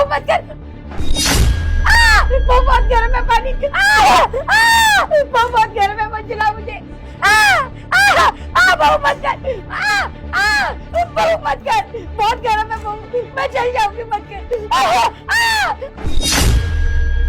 मत कर। बहुत गर्म है पानी। बहुत गर्म है, मत जला मुझे। बहू मत कर। बहू मत कर, बहुत गर्म है बहू, मैं चल जाऊंगी, मत कर।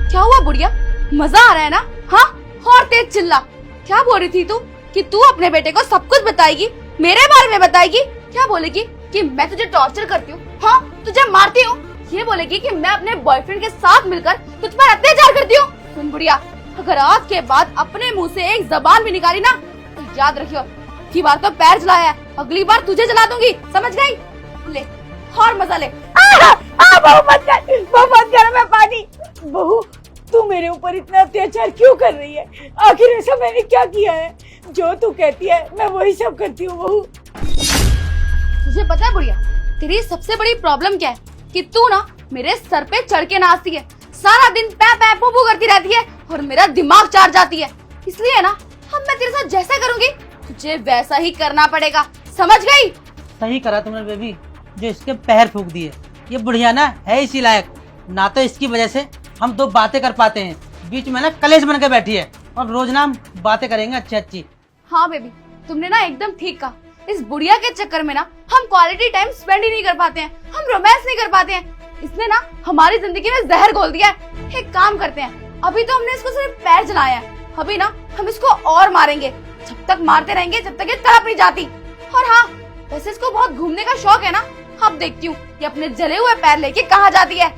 क्या हुआ बुढ़िया, मजा आ रहा है ना? हाँ, और तेज चिल्ला। क्या बोल रही थी तू कि तू अपने बेटे को सब कुछ बताएगी, मेरे बारे में बताएगी? क्या बोलेगी कि मैं तुझे टॉर्चर करती हूँ, हाँ तुझे मारती हूँ? ये बोलेगी कि मैं अपने बॉयफ्रेंड के साथ मिलकर तुझ पर अत्याचार करती हूँ? सुन बुढ़िया, अगर आज के बाद अपने मुंह से एक जबान भी निकाली ना तो याद रखियो की बार तो पैर जलाया है, अगली बार तुझे जला दूंगी, समझ गई? ले और मजा ले। बहू मत कर, बहुत गर्म है पानी। बहू, तू मेरे ऊपर इतना अत्याचार क्यों कर रही है? आखिर ऐसा मैंने क्या किया है? जो तू कहती है मैं वही सब करती हूँ बहू। तुझे पता है बुढ़िया, तेरी सबसे बड़ी प्रॉब्लम क्या है? कि तू ना मेरे सर पे चढ़ के नाचती है, सारा दिन पै पै पू पू करती रहती है और मेरा दिमाग चाट जाती है। इसलिए ना अब मैं तेरे साथ जैसा करूंगी तुझे वैसा ही करना पड़ेगा, समझ गई? सही करा तुमने बेबी, जो इसके पैर फूंक दिए। ये बुढ़िया ना है इसी लायक, ना तो इसकी वजह से हम दो बातें कर पाते हैं, बीच में ना कलेश बन के बैठी है और रोज ना हम बातें करेंगे अच्छी अच्छी। हाँ बेबी, तुमने ना एकदम ठीक कहा। इस बुढ़िया के चक्कर में ना हम क्वालिटी टाइम स्पेंड ही नहीं कर पाते हैं, हम रोमांस नहीं कर पाते हैं। इसने ना हमारी जिंदगी में जहर घोल दिया है। एक काम करते हैं, अभी तो हमने इसको सिर्फ पैर जलाया है, अभी ना हम इसको और मारेंगे, जब तक मारते रहेंगे जब तक ये तड़प नहीं जाती। और हाँ, वैसे इसको बहुत घूमने का शौक है ना, अब देखती हूँ ये अपने जले हुए पैर लेके कहाँ जाती है।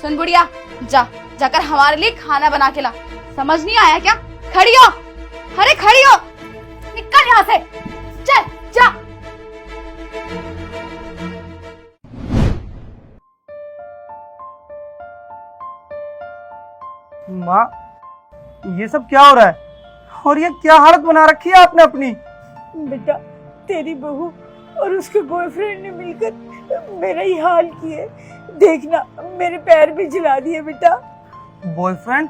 सुन बुढ़िया, जाकर हमारे लिए खाना बना के ला। समझ नहीं आया क्या? खड़ी हो, अरे खड़ी हो, निकल यहाँ से, चल जा। माँ, ये सब क्या हो रहा है? और ये क्या हालत बना रखी है आपने अपनी? बेटा, तेरी बहू और उसके बॉयफ्रेंड ने मिलकर मेरा ही हाल किए। देखना, मेरे पैर भी जला दिए बेटा। बॉयफ्रेंड?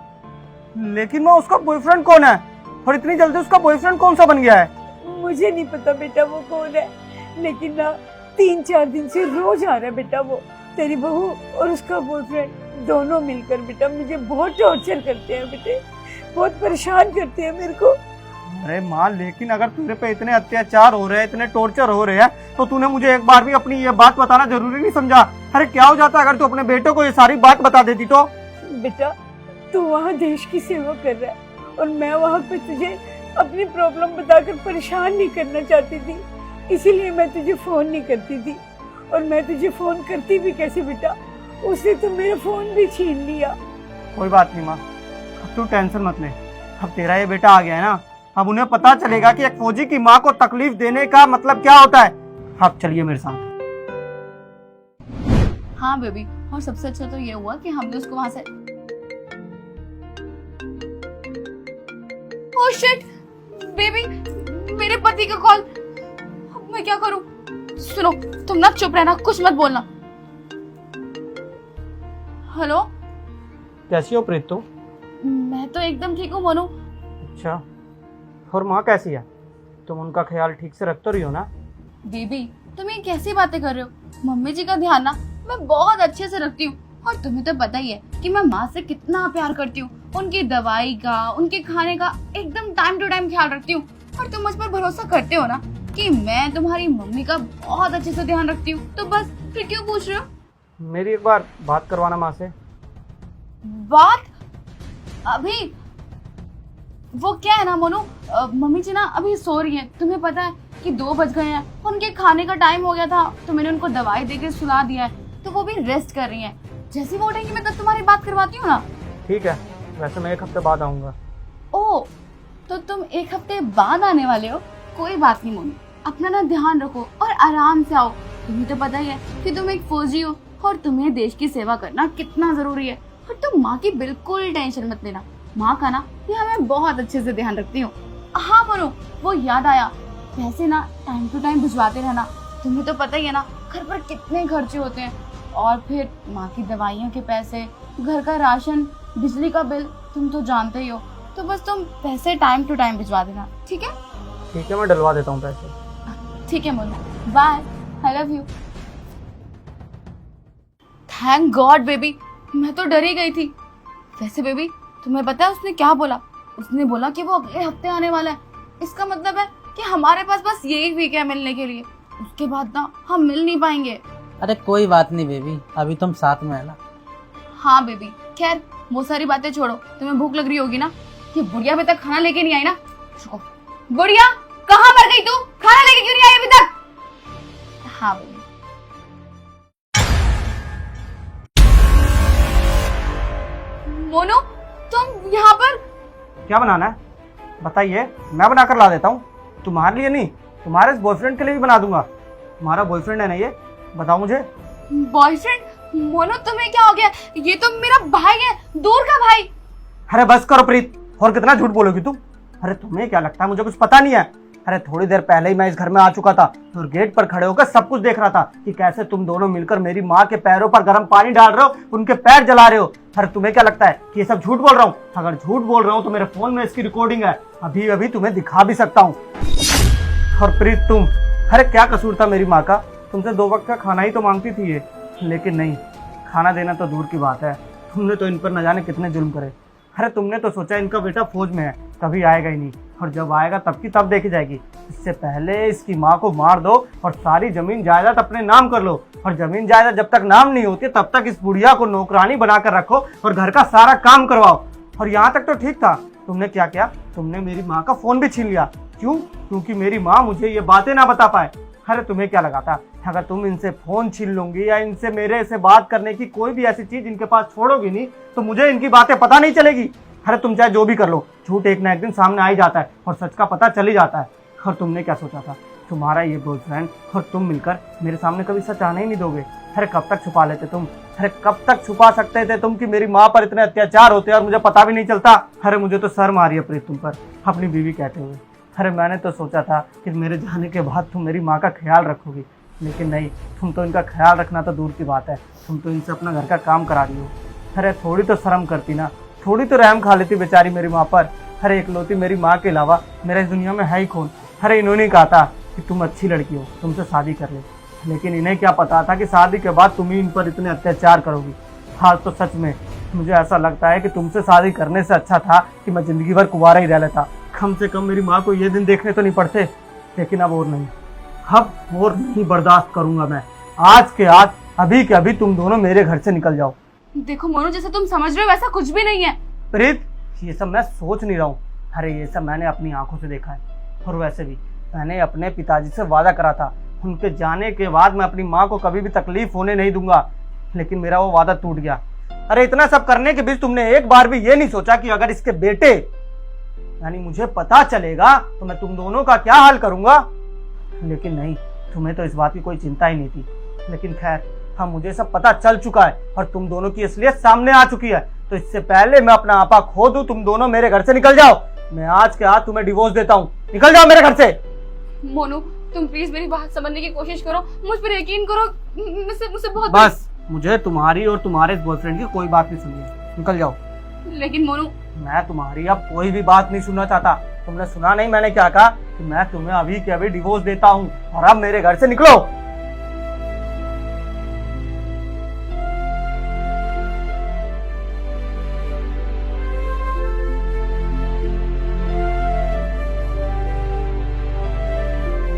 लेकिन माँ, उसका बॉयफ्रेंड कौन है? और इतनी जल्दी उसका बॉयफ्रेंड कौन सा बन गया है? मुझे नहीं पता बेटा वो कौन है, लेकिन ना 3-4 दिन से रोज आ रहा है बेटा वो। तेरी बहू और उसका बॉयफ्रेंड दोनों मिलकर बेटा मुझे बहुत टॉर्चर करते हैं बेटे, बहुत परेशान करते हैं मेरे को। अरे माँ, लेकिन अगर तेरे पे इतने अत्याचार हो रहे हैं, इतने टॉर्चर हो रहे हैं, तो तूने मुझे एक बार भी अपनी ये बात बताना जरूरी नहीं समझा? अरे क्या हो जाता अगर तू अपने बेटे को ये सारी बात बता देती तो? बेटा, तू वहाँ देश की सेवा कर रहा है और मैं वहाँ पे तुझे अपनी प्रॉब्लम बताकर परेशान नहीं करना चाहती थी, इसीलिए मैं तुझे फोन नहीं करती थी। और मैं तुझे फोन करती भी कैसे बेटा, उसने तो मेरा फोन भी छीन लिया। कोई बात नहीं माँ, अब तू टेंशन मत ले। अब तेरा ये बेटा आ गया है ना, अब उन्हें पता चलेगा कि एक फौजी की माँ को तकलीफ देने का मतलब क्या होता है। आप चलिए मेरे साथ। हाँ बेबी, और सबसे अच्छा तो ये हुआ कि हमने उसको वहां से। ओह शिट बेबी, मेरे पति का कॉल, अब मैं क्या करूं? सुनो, तुम ना चुप रहना, कुछ मत बोलना। हेलो, कैसी हो प्रीत तू? मैं तो एकदम ठीक हूँ मोनू। अच्छा, और माँ कैसी है? तुम उनका ख्याल ठीक से रख तो रही हो ना? बेबी, तुम ये कैसी बातें कर रहे हो? मम्मी जी का ध्यान ना मैं बहुत अच्छे से रखती हूँ, और तुम्हें तो पता ही है कि मैं माँ से कितना प्यार करती हूँ। उनकी दवाई का, उनके खाने का एकदम टाइम टू टाइम ख्याल रखती हूँ। और तुम मुझ पर भरोसा करते हो ना कि मैं तुम्हारी मम्मी का बहुत अच्छे से ध्यान रखती हूँ, तो बस फिर क्यों पूछ रहे हो? मेरी एक बार बात करवाना माँ से। बात? अभी? वो क्या है ना मोनू, मम्मी जी ना अभी सो रही है। तुम्हें पता है कि 2 बज गए हैं, उनके खाने का टाइम हो गया था, तो मैंने उनको दवाई देकर सुला दिया है, तो वो भी रेस्ट कर रही हैं। जैसे वो उठेंगी मैं तब तुम्हारी बात करवाती हूँ ना। ठीक है, वैसे मैं 1 हफ्ते बाद आऊँगा। ओह, तो तुम 1 हफ्ते बाद आने वाले हो? कोई बात नहीं मोनू, अपना ना ध्यान रखो और आराम से आओ। तुम्हें तो पता ही है कि तुम एक फौजी हो और तुम्हें देश की सेवा करना कितना जरूरी है। और तुम माँ की बिल्कुल टेंशन मत लेना, माँ का ना ये मैं बहुत अच्छे से ध्यान रखती हूँ। हाँ मोनू, वो याद आया, पैसे ना टाइम टू टाइम भिजवाते रहना। तुम्हें तो पता ही है ना घर पर कितने खर्चे होते हैं, और फिर माँ की दवाइयों के पैसे, घर का राशन, बिजली का बिल, तुम तो जानते ही हो। तो बस तुम पैसे टाइम टू टाइम भिजवा देना, ठीक है? ठीक है, मैं डलवा देता हूँ पैसे। ठीक है Monu, bye, I love you. Thank god baby, मैं तो डर ही गई थी। वैसे बेबी, तुम्हें पता है उसने क्या बोला? उसने बोला कि वो अगले हफ्ते आने वाला है। इसका मतलब है कि हमारे पास बस यही वीक है मिलने के लिए। उसके बाद ना हम मिल नहीं पाएंगे। अरे कोई बात नहीं बेबी, अभी तुम साथ में है ना। हाँ बेबी, खैर वो सारी बातें छोड़ो, तुम्हें भूख लग रही होगी ना। ये बुढ़िया अभी तक खाना लेके नहीं आई ना। रुको, बुढ़िया कहाँ मर गई तू? खाना लेके क्यों नहीं आई अभी तक? हाँ बेबी। मोनू, तुम यहाँ पर? क्या बनाना है बताइए, मैं बना कर ला देता हूँ। तुम्हारे लिए नहीं, तुम्हारे बॉयफ्रेंड के लिए भी बना दूंगा। तुम्हारा बॉयफ्रेंड है ना ये? बताओ मुझे। बॉयफ्रेंड? मोनू तुम्हें क्या हो गया? ये तो मेरा भाई है, दूर का भाई। अरे बस करो प्रीत, और कितना झूठ बोलोगी तुम? अरे तुम्हें क्या लगता है मुझे कुछ पता नहीं है? अरे थोड़ी देर पहले ही मैं इस घर में आ चुका था और गेट पर खड़े होकर सब कुछ देख रहा था कि कैसे तुम दोनों मिलकर मेरी माँ के पैरों पर गर्म पानी डाल रहे हो, उनके पैर जला रहे हो। अरे तुम्हें क्या लगता है कि ये सब झूठ बोल रहा हूँ? अगर झूठ बोल रहा हूँ तो मेरे फोन में इसकी रिकॉर्डिंग है, अभी अभी तुम्हें दिखा भी सकता हूँ। और प्रीत तुम, अरे क्या कसूर था मेरी माँ का? तुमसे 2 वक्त का खाना ही तो मांगती थी ये, लेकिन नहीं, खाना देना तो दूर की बात है, तुमने तो इन पर न जाने कितने जुल्म करे। अरे तुमने तो सोचा इनका बेटा फौज में है, कभी आएगा ही नहीं, और जब आएगा तब की तब देखी जाएगी। इससे पहले इसकी माँ को मार दो और सारी जमीन जायदाद अपने नाम कर लो, और जमीन जायदाद जब तक नाम नहीं होती तब तक इस बुढ़िया को नौकरानी बनाकर रखो और घर का सारा काम करवाओ। और यहाँ तक तो ठीक था, तुमने क्या किया? तुमने मेरी माँ का फोन भी छीन लिया। क्यों? क्योंकि मेरी माँ मुझे ये बातें ना बता पाए। अरे तुम्हें क्या लगा था, अगर तुम इनसे फोन छीन लूंगी या इनसे मेरे से बात करने की कोई भी ऐसी चीज इनके पास छोड़ोगी नहीं तो मुझे इनकी बातें पता नहीं चलेगी? अरे तुम चाहे जो भी कर लो, झूठ एक ना एक दिन सामने आ ही जाता है और सच का पता चल ही जाता है। और तुमने क्या सोचा था, तुम्हारा ये बॉयफ्रेंड और तुम मिलकर मेरे सामने कभी सच आने ही नहीं दोगे? अरे कब तक छुपा लेते तुम? अरे कब तक छुपा सकते थे तुम कि मेरी माँ पर इतने अत्याचार होते और मुझे पता भी नहीं चलता? अरे मुझे तो शर्म आ रही है प्रीत तुम पर, अपनी बीवी कहते हुए। अरे मैंने तो सोचा था कि मेरे जाने के बाद तुम मेरी माँ का ख्याल रखोगी, लेकिन नहीं, तुम तो इनका ख्याल रखना तो दूर की बात है, तुम तो इनसे अपना घर का काम करा रही हो। अरे थोड़ी तो शर्म करती ना, थोड़ी तो रहम खा लेती बेचारी मेरी माँ पर। अरे इकलौती मेरी माँ के अलावा मेरे इस दुनिया में है ही कौन? अरे इन्होंने कहा था कि तुम अच्छी लड़की हो, तुमसे शादी कर ले, लेकिन इन्हें क्या पता था कि शादी के बाद तुम ही इन पर इतने अत्याचार करोगी। आज तो सच में मुझे ऐसा लगता है कि तुमसे शादी करने से अच्छा था कि मैं जिंदगी भर कुंवारा ही रह लेता, कम से कम मेरी माँ को ये दिन देखने तो नहीं पड़ते। लेकिन अब और नहीं, अब और नहीं बर्दाश्त करूंगा मैं। आज के आज, अभी के अभी तुम दोनों मेरे घर से निकल जाओ। देखो मोनू, जैसा तुम समझ रहे हो वैसा कुछ भी नहीं है। प्रीत, ये सब मैं सोच नहीं रहा हूँ, अरे ये सब मैंने अपनी आंखों से देखा है। और वैसे भी मैंने अपने पिताजी से वादा करा था, उनके जाने के बाद मैं अपनी माँ को कभी भी तकलीफ होने नहीं दूंगा, लेकिन मेरा वो वादा टूट गया। अरे इतना सब करने के बीच तुमने एक बार भी ये नहीं सोचा कि अगर इसके बेटे यानी मुझे पता चलेगा तो मैं तुम दोनों का क्या हाल करूंगा? लेकिन नहीं, तुम्हें तो इस बात की कोई चिंता ही नहीं थी। लेकिन खैर, हाँ, मुझे सब पता चल चुका है और तुम दोनों की असलियत सामने आ चुकी है, तो इससे पहले मैं अपना आपा खो दूं, तुम दोनों मेरे घर से निकल जाओ। मैं आज के आज तुम्हें डिवोर्स देता हूँ, निकल जाओ मेरे घर से। मोनू, तुम प्लीज मेरी बात समझने की कोशिश करो, मुझ पर यकीन करो। मुझसे बहुत बस मुझे तुम्हारी और तुम्हारे बॉयफ्रेंड की कोई बात नहीं सुननी, निकल जाओ। लेकिन मोनू, मैं तुम्हारी अब कोई भी बात नहीं सुनना चाहता। तुमने सुना नहीं मैंने क्या कहा कि मैं तुम्हें अभी के अभी डिवोर्स देता हूँ, और अब मेरे घर से निकलो।